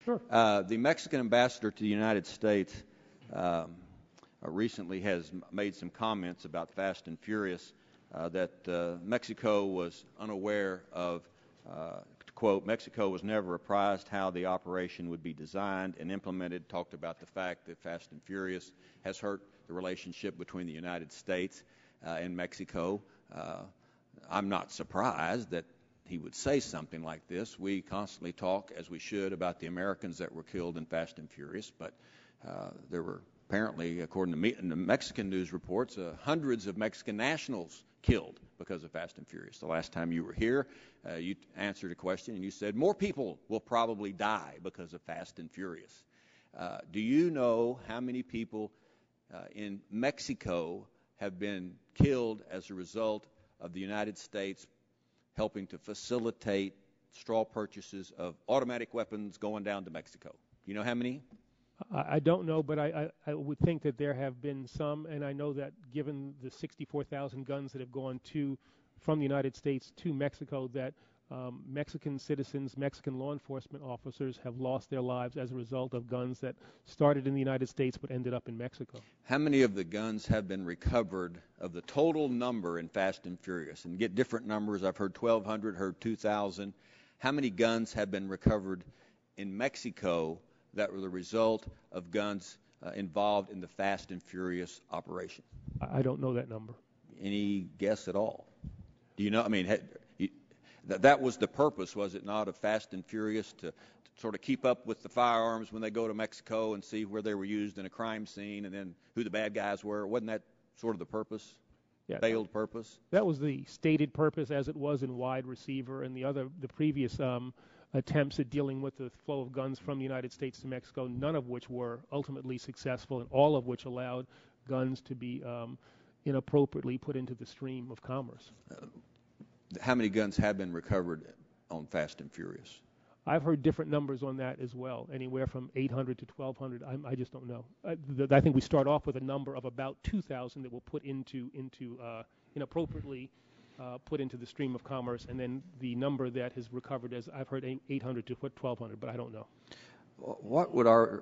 Sure. The Mexican ambassador to the United States recently has made some comments about Fast and Furious that Mexico was unaware of, to quote, Mexico was never apprised how the operation would be designed and implemented, talked about the fact that Fast and Furious has hurt the relationship between the United States and Mexico. I'm not surprised that he would say something like this. We constantly talk, as we should, about the Americans that were killed in Fast and Furious, but there were apparently, according to the Mexican news reports, hundreds of Mexican nationals killed because of Fast and Furious. The last time you were here, you answered a question and you said more people will probably die because of Fast and Furious. Do you know how many people in Mexico have been killed as a result of the United States helping to facilitate straw purchases of automatic weapons going down to Mexico? Do you know how many? I don't know, but I would think that there have been some, and I know that given the 64,000 guns that have gone from the United States to Mexico, that Mexican citizens, Mexican law enforcement officers have lost their lives as a result of guns that started in the United States but ended up in Mexico. How many of the guns have been recovered of the total number in Fast and Furious? And get different numbers. I've heard 1,200, heard 2,000. How many guns have been recovered in Mexico that were the result of guns involved in the Fast and Furious operation? I don't know that number. Any guess at all? Do you know? I mean, that was the purpose, was it not, of Fast and Furious, to sort of keep up with the firearms when they go to Mexico and see where they were used in a crime scene and then who the bad guys were? Wasn't that sort of the purpose? Yeah, veiled purpose? That was the stated purpose, as it was in Wide Receiver and the previous attempts at dealing with the flow of guns from the United States to Mexico, none of which were ultimately successful, and all of which allowed guns to be inappropriately put into the stream of commerce. How many guns have been recovered on Fast and Furious? I've heard different numbers on that as well, anywhere from 800 to 1,200. I just don't know. I think we start off with a number of about 2,000 that were put into inappropriately put into the stream of commerce, and then the number that has recovered, as I've heard, 800 to 1,200, but I don't know. What would our